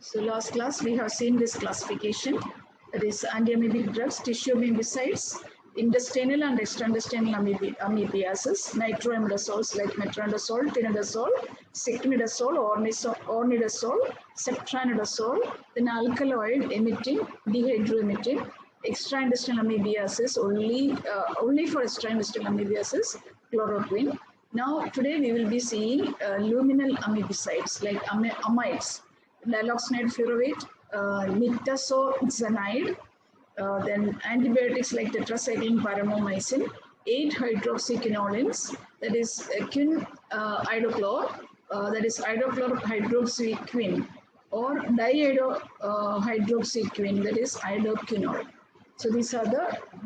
So last class we have seen this classification, that is antiamoebic drugs, tissue amebicides, intestinal and extraintestinal amoebiasis, nitroamidazoles like metronidazole, tinidazole, sectinidazole, ornidazole, ceftriaxone, then alkaloid emitting, dehydroemitting, extraintestinal amoebiasis, only for extraintestinal amoebiasis, chloroquine. Now today we will be seeing luminal amebicides like amides, diloxanide furovate, nitazoxanide, then antibiotics like tetracycline paramomycin, 8-hydroxyquinolines, that is idochlor, that is idochlorhydroxyquine, or dihydroxyquine, that is idoquinol. So these are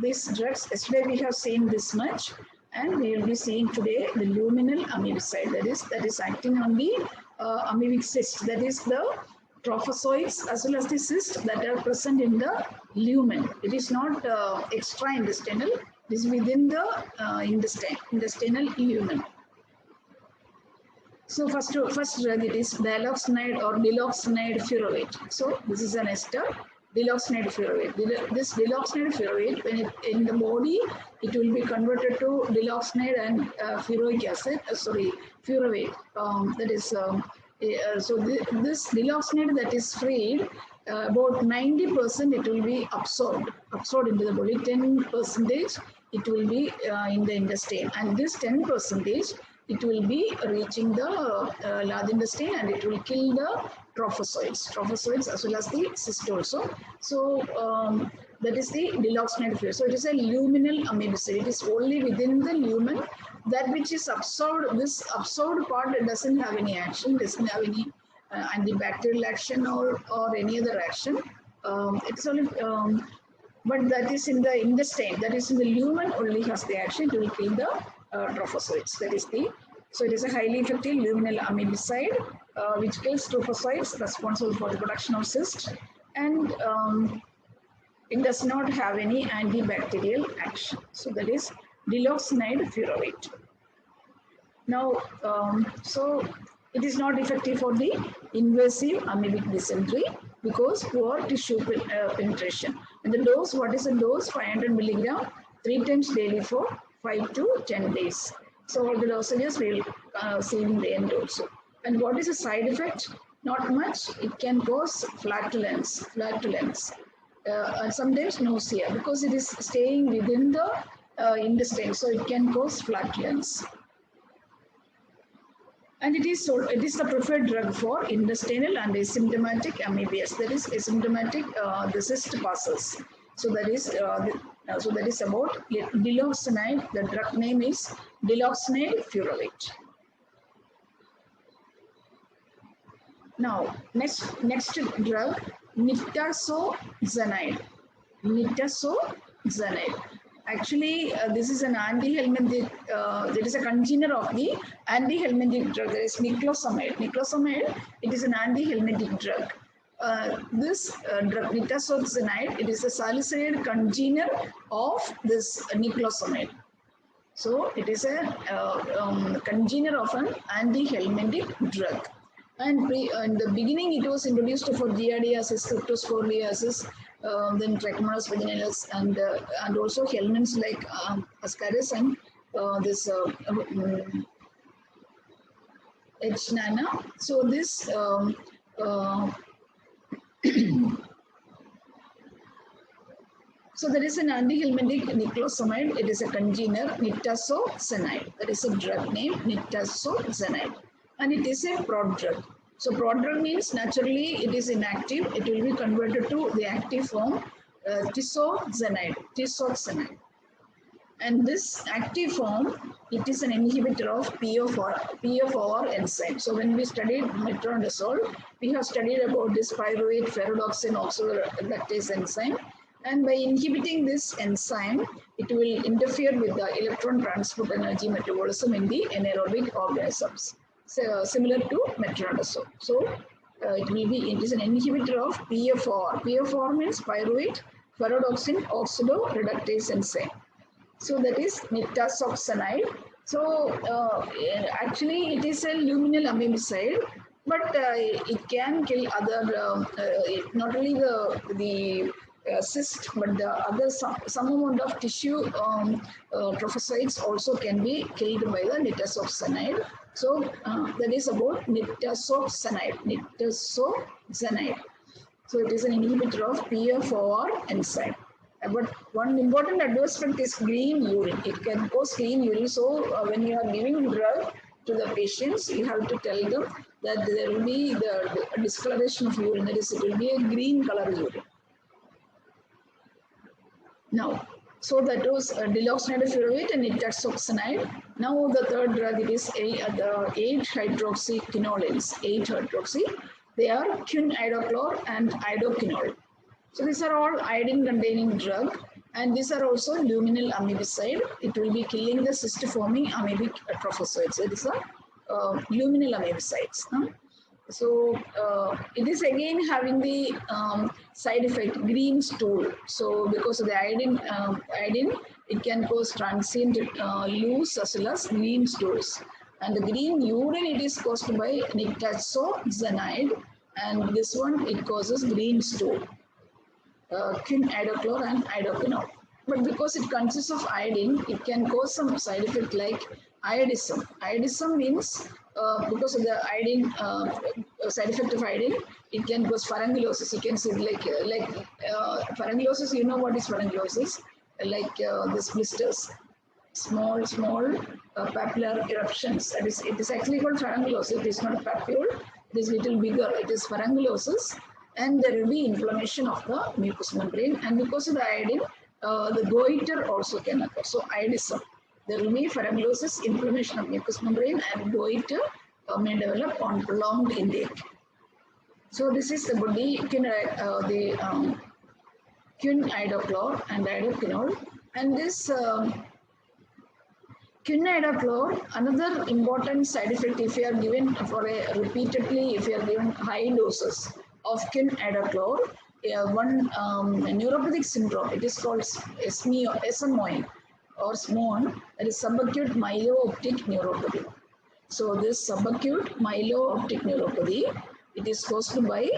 these drugs. Yesterday we have seen this much, and we will be seeing today the luminal amebicide, that is acting on the amoebic cyst, that is the trophozoites as well as the cysts that are present in the lumen. It is not extra-intestinal, it is within the intestinal lumen. So first drug, it is diloxanide or diloxanide furovate. So this is an ester, diloxanide furovate. This diloxanide furovate, when it in the body, it will be converted to diloxanide and furoic acid. Furovate. That is. So this diloxanide that is freed, about 90% it will be absorbed into the body. 10% it will be in the intestine, and this 10% it will be reaching the large intestine, and it will kill the trophozoites as well as the cyst also. So that is the diloxanide furovate. So it is a luminal amebicide. It is only within the lumen. That which is absorbed, this absorbed part doesn't have any action, doesn't have any antibacterial action or any other action. It's only, but that is in the intestine, that is in the lumen only has the action. It will kill the trophozoites. That is so it is a highly effective luminal amebicide which kills trophozoites responsible for the production of cyst, and it does not have any antibacterial action. So that is diloxanide furovate. Now, so it is not effective for the invasive amoebic dysentery because poor tissue penetration. And the dose, what is the dose? 500 milligram, 3 times daily for 5 to 10 days. So all the dosages we will see in the end also. And what is the side effect? Not much. It can cause flatulence, and sometimes nausea because it is staying within the intestine, so it can cause flatulence. And it is the preferred drug for intestinal and asymptomatic amoebias. That is asymptomatic, the cyst passes. So that is about diloxanide. The drug name is diloxanide furovate. Now next drug, nitazoxanide. Actually, this is an anti-helminthic, there is a congener of the anti-helminthic drug, that is niclosamide. Niclosamide, it is an anti-helminthic drug. This drug, nitazoxanide, it is a salicylate congener of this niclosamide. So it is a congener of an anti-helminthic drug. And in the beginning, it was introduced for giardiasis, cryptosporidiasis, then Trichomonas vaginalis, and also helminths like Ascaris and this Echinana. So this so there is an anti-helminthic niclosamide. It is a congener, nitazoxanide. That is a drug name, nitazoxanide. And it is a prod drug. So prod drug means naturally it is inactive. It will be converted to the active form, tizoxanide. And this active form, it is an inhibitor of PF4 enzyme. So when we studied metronidazole, we have studied about this pyruvate ferredoxin oxaloreductase enzyme. And by inhibiting this enzyme, it will interfere with the electron transport energy metabolism in the anaerobic organisms. So, similar to metronidazole. So it is an inhibitor of PF4. PF4 means pyruvate ferredoxin oxaloreductase enzyme. So that is nitazoxanide. So actually it is a luminal amebicide but it can kill other, not only the cyst, but the other some amount of tissue trophocytes also can be killed by the nitazoxanide. So that is about nitazoxanide. Nitazoxanide. So it is an inhibitor of PFOR enzyme. But one important adverse effect is green urine. It can cause green urine. So when you are giving drug to the patients, you have to tell them that there will be the discoloration of urine. That is, it will be a green color urine. Now, so that was diloxanide furovate and nitazoxanide. Now the third drug, it is the 8-hydroxyquinolines. 8-hydroxy. They are quinidochlor and idoquinol. So these are all iodine-containing drug, and these are also luminal amebicide. It will be killing the cyst-forming amoebic trophocytes. It is a luminal amebicides. So it is again having the side effect green stool. So because of the iodine, it can cause transient loose as well as green stools. And the green urine, it is caused by nitazoxanide, and this one it causes green stool. Quinidochlor and idoquinol. But because it consists of iodine, it can cause some side effect like iodism. Iodism means because of the iodine side effect of iodine, it can cause pharyngolysis. You can see like pharyngolysis. You know what is pharyngolysis? Like this blisters, small papular eruptions. That is, it is actually called pharyngolysis. It is not a papule. It is little bigger. It is pharyngolysis. And there will be inflammation of the mucous membrane, and because of the iodine, the goiter also can occur. So iodism, there will be pharyngolysis, inflammation of mucous membrane, and goiter may develop on prolonged intake. So this is about the quinidochlor and idoquinol, and this quinidochlor, another important side effect if you are given repeatedly, if you are given high doses of quinidochlor, one neuropathic syndrome, it is called SMON or SMON, that is subacute myelooptic neuropathy. So this subacute myelooptic neuropathy, it is caused by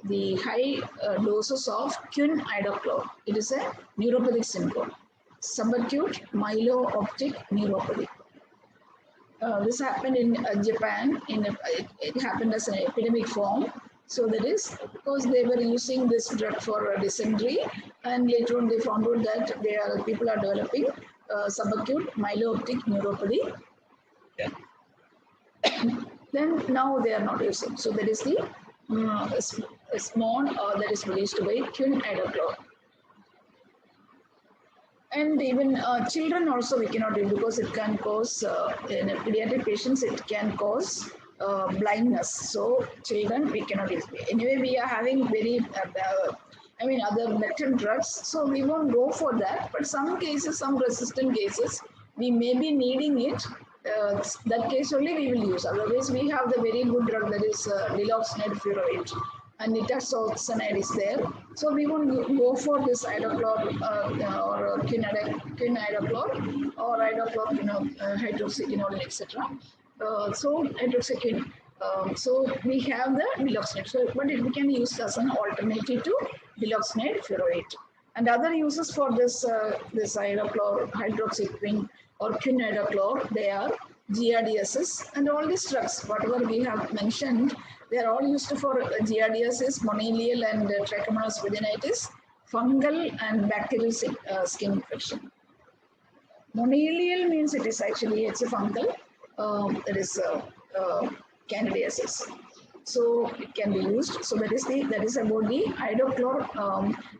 the high doses of quinidochlor. It is a neuropathic syndrome. Subacute myelooptic neuropathy. This happened in Japan. It happened as an epidemic form. So that is because they were using this drug for dysentery, and later on they found out that people are developing subacute myelooptic neuropathy. Yeah. Then now they are not using. So that is the SMON that is released by quinidochlor. And even children also we cannot do because it can cause, in pediatric patients, it can cause blindness. So children we cannot use. Anyway, we are having very, other better drugs. So we won't go for that. But some cases, some resistant cases, we may be needing it. That case only we will use. Otherwise, we have the very good drug that is diloxanide furovate. And nitazoxanide is there. So we won't go for this idochlor or quinidochlor or hydroxyquinol, etc. So hydroxyquinol. So we have the diloxanide. So, but we can use as an alternative to diloxanide furovate. And other uses for this hydroxyquin or quinidochlor, they are giardiasis, and all these drugs, whatever we have mentioned, they are all used for giardiasis, monilial and trichomonas vaginitis, fungal and bacterial skin infection. Monilial means it's a fungal, that is candidiasis. So it can be used. So that is about the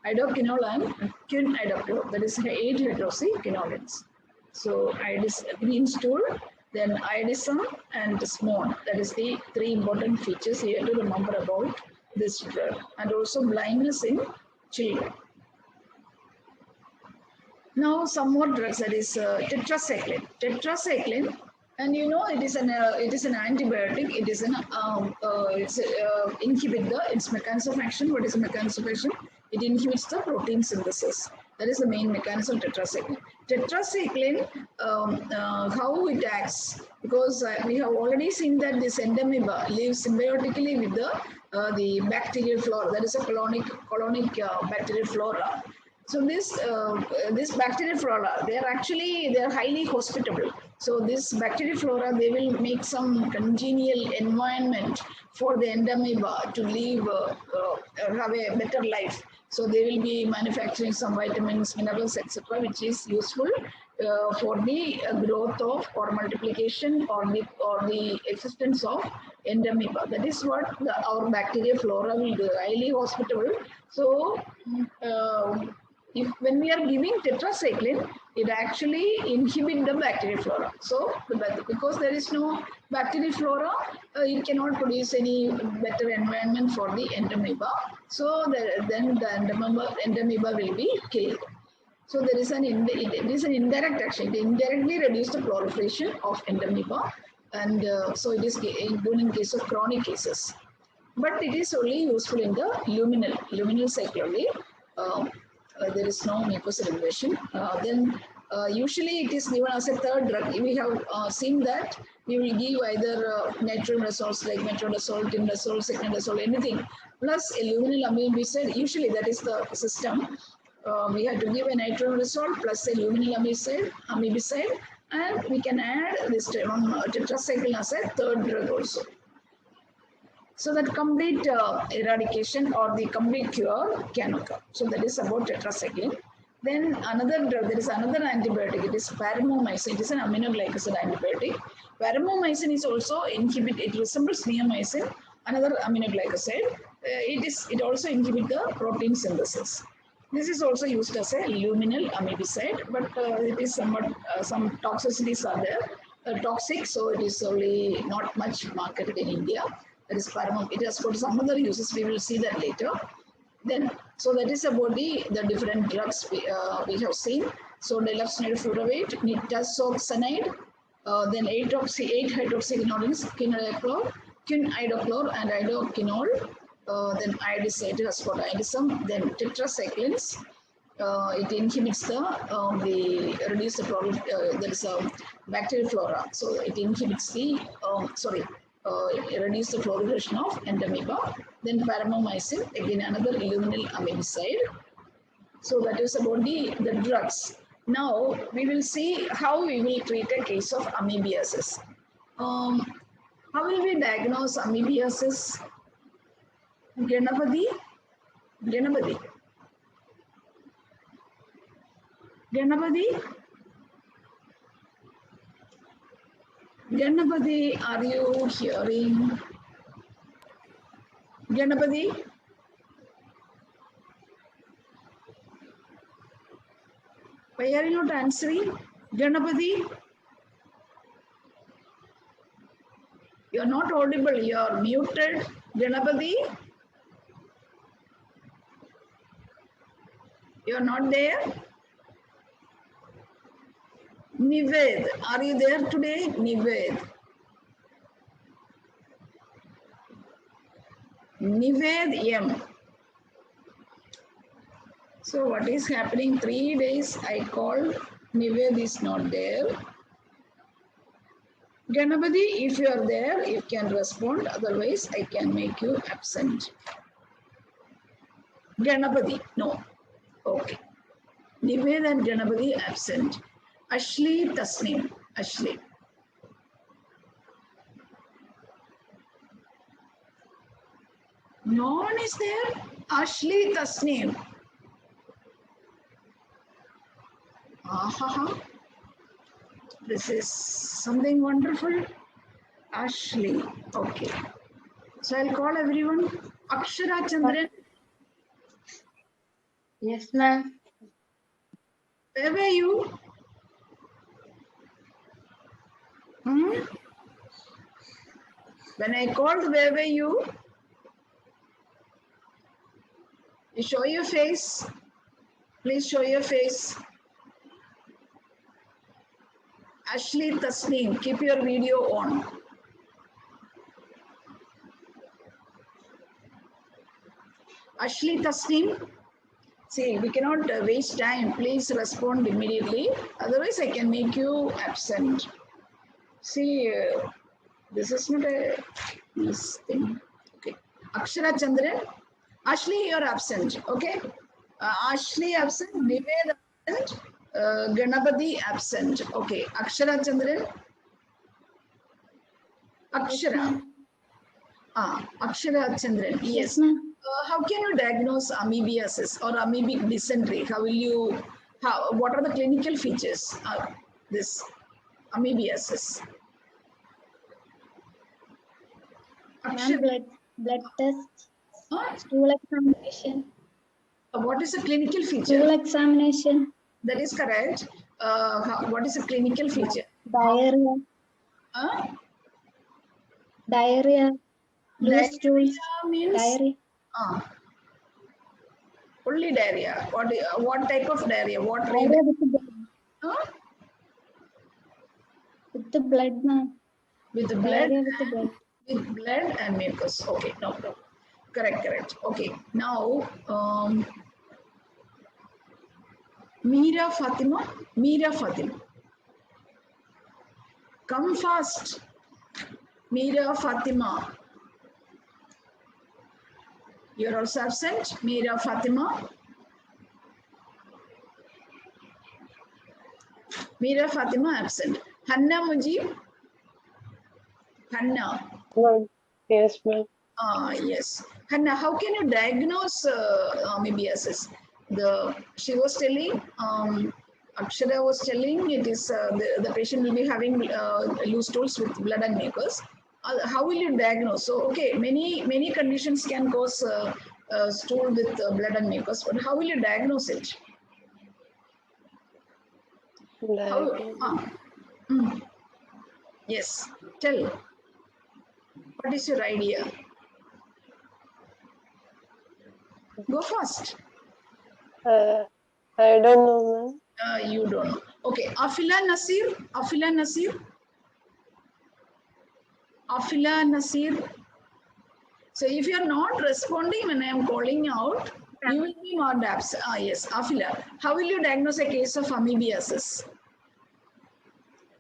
idoquinol and quinidochlor. That is 8-hydroxyquinolines. So green stool, then iodism and SMON. That is the three important features you have to remember about this drug. And also blindness in children. Now some more drugs, that is tetracycline. Tetracycline, and you know it is an antibiotic. It is inhibit its mechanism of action. What is the mechanism of action? It inhibits the protein synthesis. That is the main mechanism of tetracycline. Tetracycline, how it acts? because we have already seen that this endomoeba lives symbiotically with the bacterial flora. That is a colonic bacterial flora. So this bacterial flora, they are highly hospitable. So this bacterial flora, they will make some congenial environment for the endomoeba to live, have a better life. So they will be manufacturing some vitamins, minerals, etc., which is useful for the growth of or multiplication or the existence of endomoeba. That is what our bacterial flora will do, highly hospitable. So if when we are giving tetracycline, it actually inhibits the bacterial flora. So because there is no bacterial flora, it cannot produce any better environment for the endomoeba. So then the endomoeba will be killed. So it is an indirect action. It indirectly reduces the proliferation of endomoeba, and so it is good in case of chronic cases. But it is only useful in the luminal cycle only. There is no mucosal invasion. Then usually it is given as a third drug. We have seen that we will give either natrium resource like metronidazole, timnodazole, secnidazole, anything, plus a luminal amibicide. Usually that is the system. We have to give a nitronidazole plus a luminal amibicide, and we can add this tetracycline as a third drug also. So that complete eradication or the complete cure can occur. So that is about tetracycline. Then another drug, there is another antibiotic. It is paromomycin. It is an aminoglycoside antibiotic. Paromomycin is also it resembles neomycin, another aminoglycoside. It also inhibits the protein synthesis. This is also used as a luminal amibicide, but it is somewhat some toxicities are there, toxic. So it is only not much marketed in India. That is paramount. It has got some other uses. We will see that later. Then, so that is about the different drugs we have seen. So diloxanide furoate, nitazoxanide, then 8-hydroxyquinones, quinidochlor and idoquinol, then iodizate phosphodielism, then tetracyclines. It inhibits the reduce the problem. There is a bacterial flora, so it inhibits the reduce the proliferation of endomoeba. Then paromomycin, again another luminal amibicide. So that is about the drugs. Now we will see how we will treat a case of amoebiasis. How will we diagnose amoebiasis? Ganapati. Ganapati, are you hearing? Ganapati? Why are you not answering? Ganapati? You are not audible, you are muted. Ganapati? You are not there? Nived, are you there today? Nived. Nived M. So what is happening? 3 days I called, Nived is not there. Ganapati, if you are there, you can respond. Otherwise, I can make you absent. Ganapati, no. Okay. Nived and Ganapati absent. Ashley Tasneem. Ashley. No one is there. Ashley Tasneem. This is something wonderful. Ashley. Okay. So I'll call everyone. Akshara Chandran. Yes, ma'am. Where were you? When I called, where were you? You show your face. Please show your face. Ashley Tasneem, keep your video on. Ashley Tasneem, see, we cannot waste time. Please respond immediately. Otherwise, I can make you absent. See, this is not a this thing. Okay. Akshara Chandran. Ashley, you're absent. Okay. Ashley absent. Nived absent. Ganapati absent. Okay. Akshara Chandran. Akshara. Akshara Chandran. Yes. How can you diagnose amoebiasis or amoebic dysentery? How will you? What are the clinical features of this amoebiasis? Blood test, stool examination. What is a clinical feature? Stool examination. That is correct. What is a clinical feature? Diarrhea. Diarrhea. Loose stools. Means diarrhea. Only diarrhea. What type of diarrhea? What diarrhea with the blood. With the blood, ma'am. With the blood. Diarrhea with the blood. With blood and mucus. Okay, no problem. Correct. Okay. Now, Meera Fatima. Come fast. Meera Fatima. You're also absent. Meera Fatima. Meera Fatima absent. Hanna Mujib. Hanna. Yes, ma'am. Yes. Hanna, how can you diagnose amoebiasis? She was telling, Akshara was telling, it is the patient will be having loose stools with blood and mucus. How will you diagnose? So, okay, many conditions can cause stool with blood and mucus, but how will you diagnose it? Yes, tell. What is your idea? Go first. I don't know, ma'am. You don't know. Okay, Afila Nasir. So if you are not responding when I am calling out, you will be marked absent. Yes, Afila. How will you diagnose a case of amoebiasis?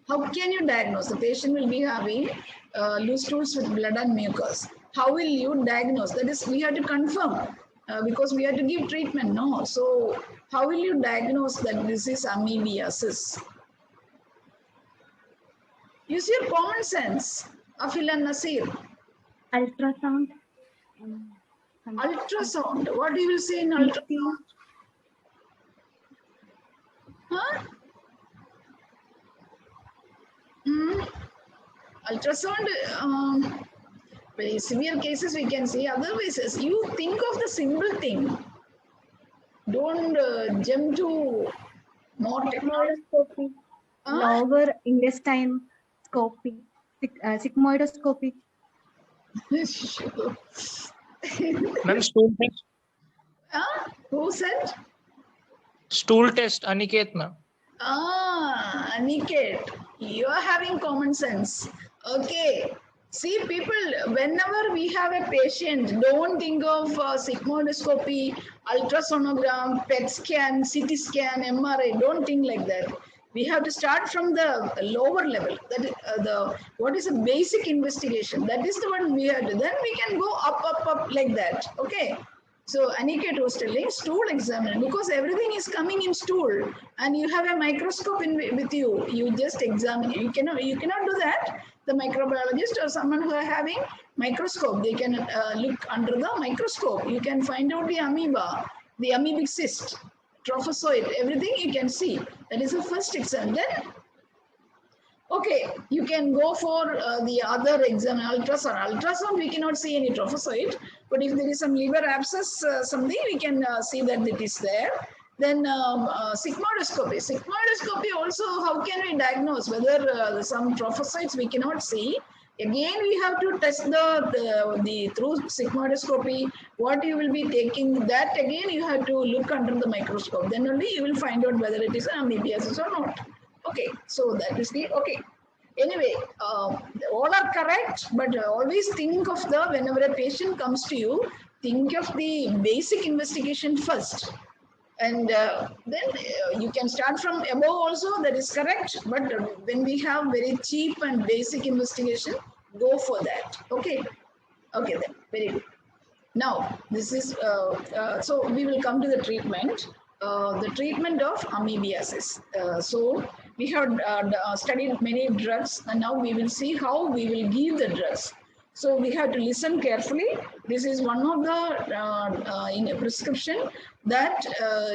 How can you diagnose? The patient will be having loose stools with blood and mucus. How will you diagnose? That is, we have to confirm because we have to give treatment. No. So how will you diagnose that this is amoebiasis? Use your common sense. Afila Nasir. Ultrasound. Ultrasound. What do you will say in ultrasound? Huh? Ultrasound, very severe cases we can see. Otherwise, you think of the simple thing. Don't jump to more technology. Lower intestine scopy, sigmoidoscopy. Ma'am, stool test. Who said? Stool test, Aniket, ma'am. Aniket, you are having common sense. Okay. See, people, whenever we have a patient, don't think of sigmoidoscopy, ultrasonogram, PET scan, CT scan, MRI. Don't think like that. We have to start from the lower level. That what is a basic investigation? That is the one we have to. Then we can go up like that. Okay. So Aniket was telling stool examiner, because everything is coming in stool and you have a microscope with you. You just examine. You cannot do that. The microbiologist or someone who are having microscope, they can look under the microscope. You can find out the amoeba, the amoebic cyst, trophozoite, everything you can see. That is the first exam. Then, okay, you can go for the other exam, ultrasound. Ultrasound, we cannot see any trophozoite, but if there is some liver abscess, something, we can see that it is there. Then sigmoidoscopy. Sigmoidoscopy also, how can we diagnose whether some trophocytes we cannot see? Again, we have to test the through sigmoidoscopy. What you will be taking, that again you have to look under the microscope. Then only you will find out whether it is amoebiasis or not. Okay, so that is the okay. Anyway, all are correct, but always think of whenever a patient comes to you, think of the basic investigation first. And then you can start from above also, that is correct. But when we have very cheap and basic investigation, go for that. Okay. Okay then, very good. Now, this is, so we will come to the treatment of amoebiasis. So we have studied many drugs, and now we will see how we will give the drugs. So we have to listen carefully. This is one of the in a prescription that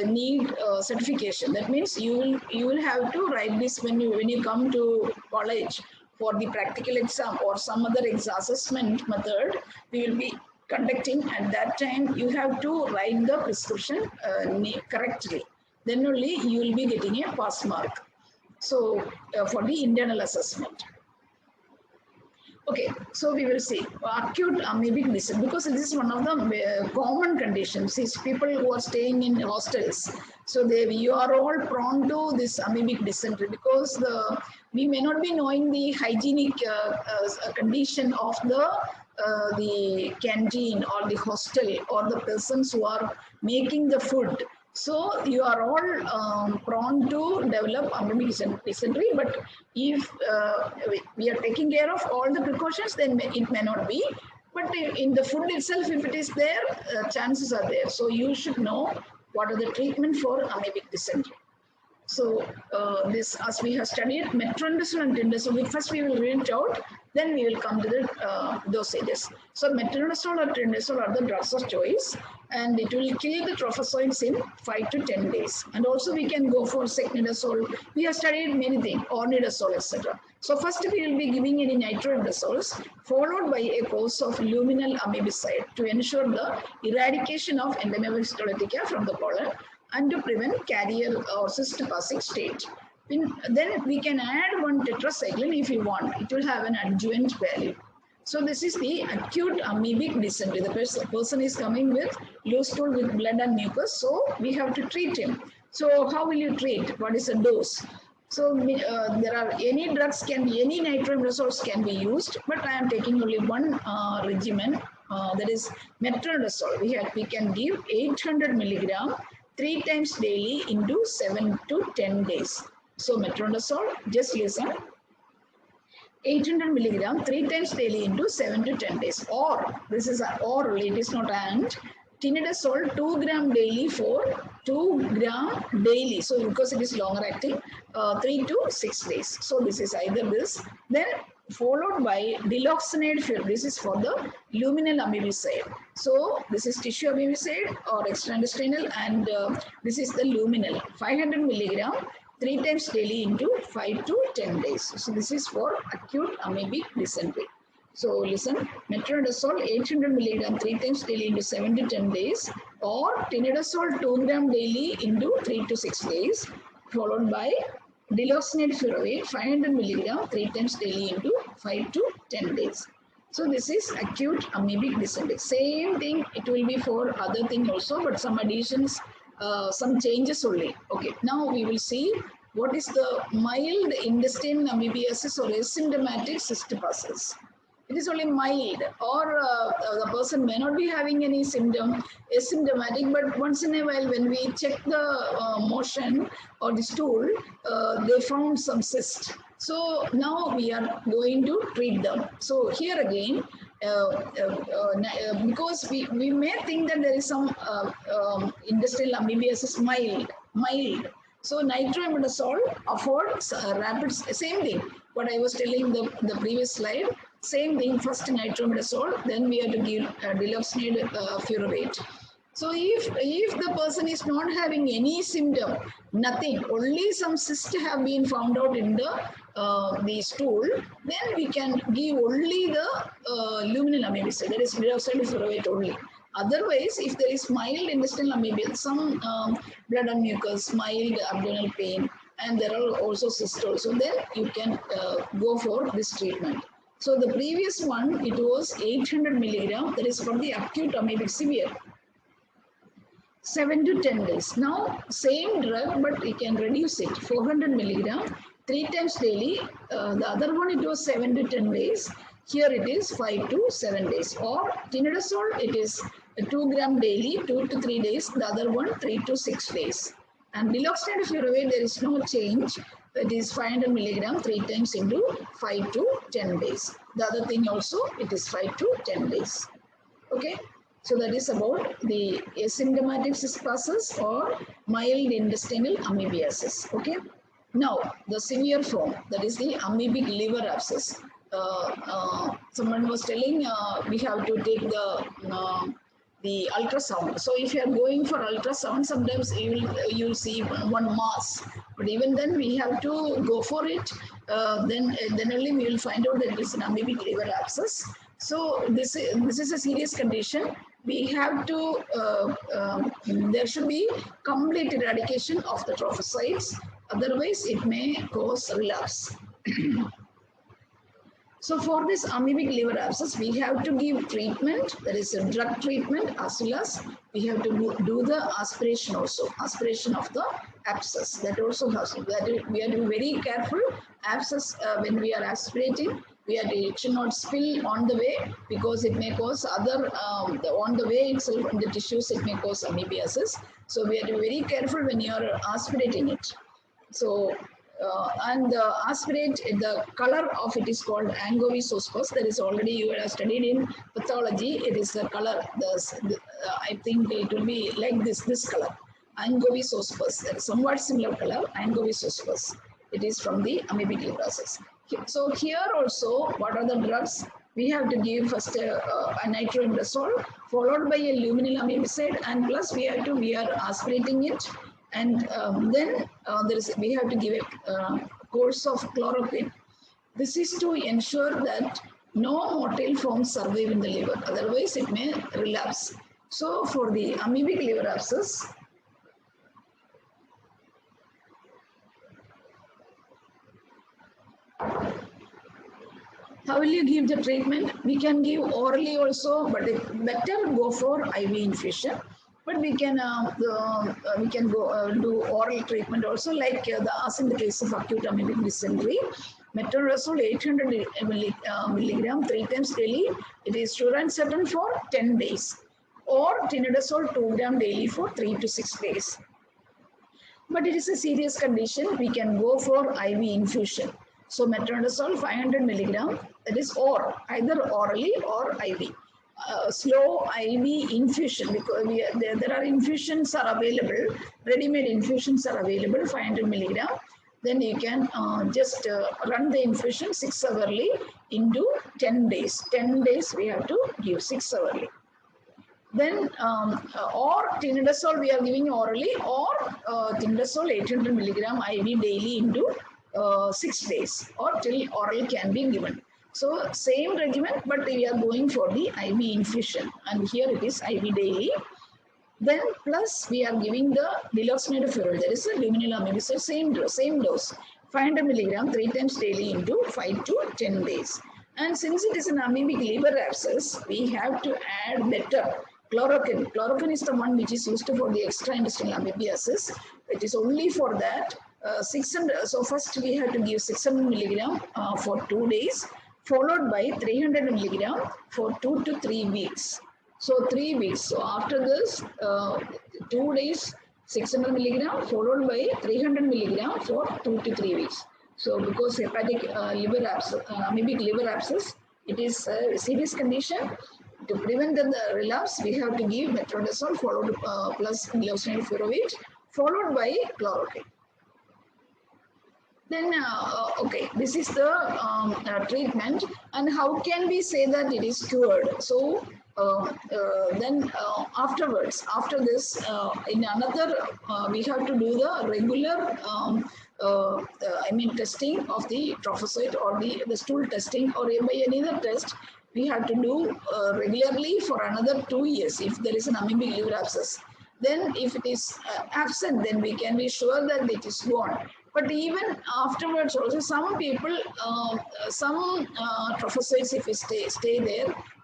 need certification. That means you will have to write this when you come to college for the practical exam or some other assessment method. We will be conducting at that time. You have to write the prescription correctly. Then only you will be getting a pass mark. So for the internal assessment. Okay, so we will see acute amoebic dysentery, because this is one of the common conditions. Is people who are staying in hostels, so you are all prone to this amoebic dysentery, because we may not be knowing the hygienic condition of the canteen or the hostel or the persons who are making the food. So you are all prone to develop amoebic dysentery. But if we are taking care of all the precautions, then it may not be. But in the food itself, if it is there, chances are there. So you should know what are the treatment for amoebic dysentery. So this, as we have studied metronidazole and tinidazole, first we will read it out, then we will come to the dosages. So metronidazole or tinidazole are the drugs of choice, and it will kill the trophozoites in 5 to 10 days. And also we can go for secnidazole. We have studied many things, ornidazole, etc. So first we will be giving any nitroimidazoles, followed by a course of luminal amebicide to ensure the eradication of Entamoeba histolytica from the pollen, and to prevent carrier or cyst passing state. Then we can add one tetracycline if you want. It will have an adjuvant value. So this is the acute amoebic dysentery. The person is coming with loose stool with blood and mucus. So we have to treat him. So how will you treat? What is the dose? So there are any drugs any nitroimidazoles can be used, but I am taking only one regimen, that is metronidazole. We can give 800 milligram 3 times daily into 7 to 10 days. So metronidazole, just listen, 800 milligram 3 times daily into 7 to 10 days. Or, this is oral, it is not and. Tinidazole 2 gram daily for 2 gram daily. So because it is longer acting, 3 to 6 days. So this is either this. Then followed by diloxanide fuel. This is for the luminal amebicide. So this is tissue amebicide or extraintestinal, and this is the luminal 500 milligram 3 times daily into 5 to 10 days. So this is for acute amoebic dysentery. So listen, metronidazole 800 milligram 3 times daily into 7 to 10 days, or tinidazole 2 gram daily into 3 to 6 days, followed by diloxanide furoate 500 milligram 3 times daily into 5 to 10 days. So this is acute amoebic dysentery. Same thing, it will be for other thing also, but some additions, some changes only. Okay, now we will see what is the mild intestine amoebiasis or asymptomatic cyst pulses. It is only mild, or the person may not be having any symptom, asymptomatic, but once in a while when we check the motion or the stool, they found some cyst. So now we are going to treat them. So here again, because we may think that there is some intestinal amoebiasis mild. So nitroimidazole affords rapid, same thing, what I was telling the previous slide, same thing, first nitroimidazole, then we have to give diloxanide furoate. So if the person is not having any symptom, nothing, only some cysts have been found out in the stool, then we can give only the luminal amebicide, that is diloxanide furoate only. Otherwise, if there is mild intestinal amoebia, some blood and mucus, mild abdominal pain, and there are also cysts also, then you can go for this treatment. So the previous one, it was 800 milligram, that is for the acute amoebic severe. 7 to 10 days. Now, same drug, but you can reduce it. 400 milligram, 3 times daily. The other one, it was 7 to 10 days. Here it is 5 to 7 days. Or tinidazole, it is 2 gram daily, 2 to 3 days. The other one 3 to 6 days. And diloxanate furoate, there is no change. It is 500 milligram 3 times into 5 to 10 days. The other thing also, it is 5 to 10 days. Okay. So that is about the asymptomatic cystic or mild intestinal amoebiasis. Okay. Now the severe form, that is the amoebic liver abscess. Someone was telling we have to take the ultrasound. So if you are going for ultrasound, sometimes you'll see one mass, but even then we have to go for it. Then only we will find out that it is an amoebic liver abscess. So this is a serious condition. We have to there should be complete eradication of the trophocytes. Otherwise, it may cause relapse. So for this amoebic liver abscess, we have to give treatment, that is a drug treatment, as well as we have to do the aspiration also, aspiration of the abscess. That also has to, we have to be very careful. Abscess, when we are aspirating, it should not spill on the way, because it may cause other, on the way itself in the tissues, it may cause amoebiasis. So we have to be very careful when you are aspirating it. So, and aspirate, the color of it is called Angiovisospus. That is already you have studied in pathology. It is the color, I think it will be like this color, Angiovisospus. That is somewhat similar color, Angiovisospus. It is from the amoebic liver abscess. So here also, what are the drugs? We have to give first a nitroimidazole, followed by a luminal amibacide, and plus we are aspirating it. And then we have to give a course of chloroquine. This is to ensure that no motile forms survive in the liver. Otherwise, it may relapse. So for the amoebic liver abscess, how will you give the treatment? We can give orally also, but it better go for IV infusion. But we can go do oral treatment also, like as in the case of acute amoebic dysentery. Metronidazole 800 milligram 3 times daily. It is sure and certain for 10 days, or tinidazole 2 gram daily for 3 to 6 days. But it is a serious condition. We can go for IV infusion. So metronidazole 500 milligram, that is either orally or IV. Slow IV infusion, because there are infusions are available, ready-made infusions are available, 500 milligram. Then you can just run the infusion 6 hourly into 10 days. 10 days we have to give 6 hourly. Then or tinidazole we are giving orally, or tinidazole 800 milligram IV daily into 6 days, or till oral can be given. So same regimen, but we are going for the IV infusion, and here it is IV daily. Then plus we are giving the diloxanate furoate. There is a luminal amibacide, same dose, 500 milligram 3 times daily into 5 to 10 days. And since it is an amoebic liver abscess, we have to add better chloroquine. Chloroquine is the one which is used for the extraintestinal amoebiasis. It is only for that. 600. So first we have to give 600 milligram for 2 days, followed by 300 milligram for 2 to 3 weeks. So 3 weeks. So after this, 2 days, 600 milligram, followed by 300 milligram for 2 to 3 weeks. So because hepatic liver abscess, amoebic liver abscess, it is a serious condition. To prevent the relapse, we have to give metronidazole followed plus diloxanate furoate, followed by chloroquine. Then, okay, this is the treatment, and how can we say that it is cured? So, then afterwards, after this, in another, we have to do the regular, testing of the trophocyte, or the stool testing, or by any other test. We have to do regularly for another 2 years if there is an amoebic liver abscess. Then if it is absent, then we can be sure that it is gone. But even afterwards also, some people, some trophocytes, if we stay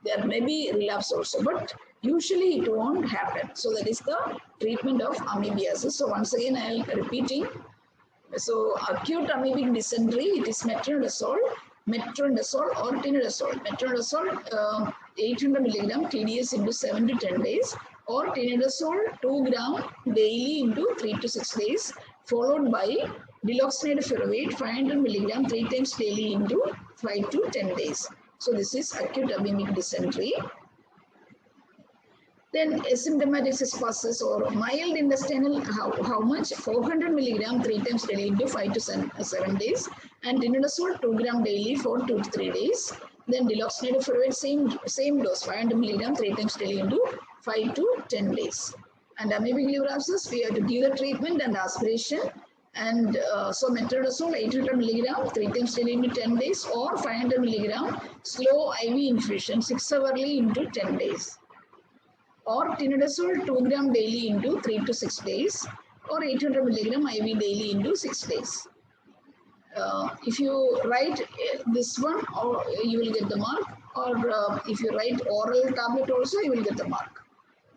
there may be relapse also. But usually it won't happen. So that is the treatment of amoebiasis. So once again, I am repeating. So acute amoebic dysentery, it is metronidazole or tinidazole. Metronidazole 800 milligram TDS into 7 to 10 days, or tinidazole 2 gram daily into 3 to 6 days, followed by diloxanide furoate 500 milligram 3 times daily into 5 to 10 days. So this is acute anemic dysentery. Then asymptomatic spasms or mild intestinal, how much? 400 milligram 3 times daily into 5 to 7 days, and tinidazole 2 gram daily for 2 to 3 days. Then diloxanide furoate same dose 500 milligram 3 times daily into 5 to 10 days. And amoebic liver abscess, we have to give the treatment and aspiration. And so metronidazole 800 milligram 3 times daily into 10 days, or 500 milligram slow IV infusion 6 hourly into 10 days. Or tinidazole 2 gram daily into 3 to 6 days, or 800 milligram IV daily into 6 days. If you write this one, or you will get the mark, or if you write oral tablet also, you will get the mark.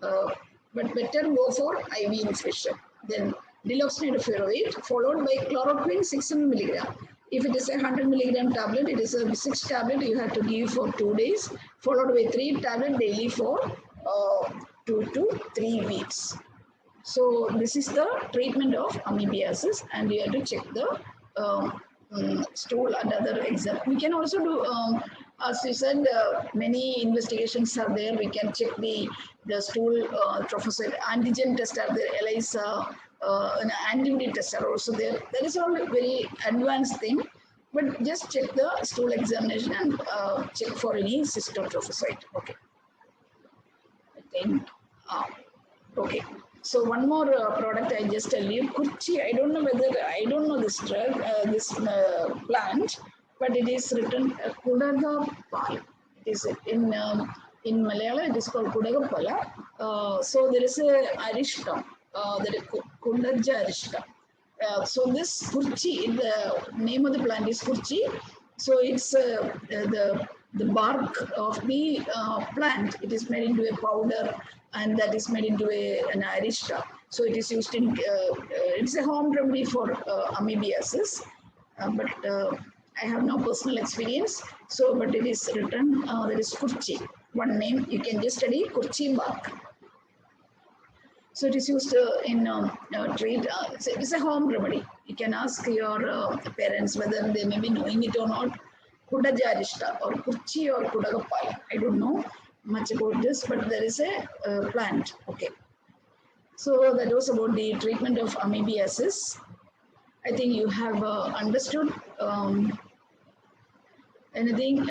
But better go for IV infusion. Then diloxanide furoate followed by chloroquine 600 milligram. If it is a 100 milligram tablet, it is a 6 tablet you have to give for 2 days, followed by 3 tablet daily for 2 to 3 weeks. So this is the treatment of amoebiasis, and you have to check the stool and other exam. We can also do, as you said, many investigations are there. We can check the stool trophocyte antigen test are there, ELISA, an antibody test are also there. That is all very advanced thing. But just check the stool examination and check for any cystotrophocyte. Okay. I think, okay. So one more product I just tell you, Kurchi. I don't know this drug, this plant, but it is written Kudagapal. It is in Malayalam. It is called Kudagapala. So there is a arishtam, that is Kundaja arishtam. So this Kurchi, the name of the plant is Kurchi. So it's the bark of the plant. It is made into a powder, and that is made into an arishta. So it is used in, it's a home remedy for amoebiasis, but I have no personal experience. So, but it is written, there is Kurchi. One name, you can just study Kurchi bark. So it is used in treat, it's a home remedy. You can ask your parents whether they may be knowing it or not. Kudaja arishta or Kurchi or Kudagapal. I don't know much about this, but there is a plant. Okay. So that was about the treatment of amoebiasis. I think you have understood anything.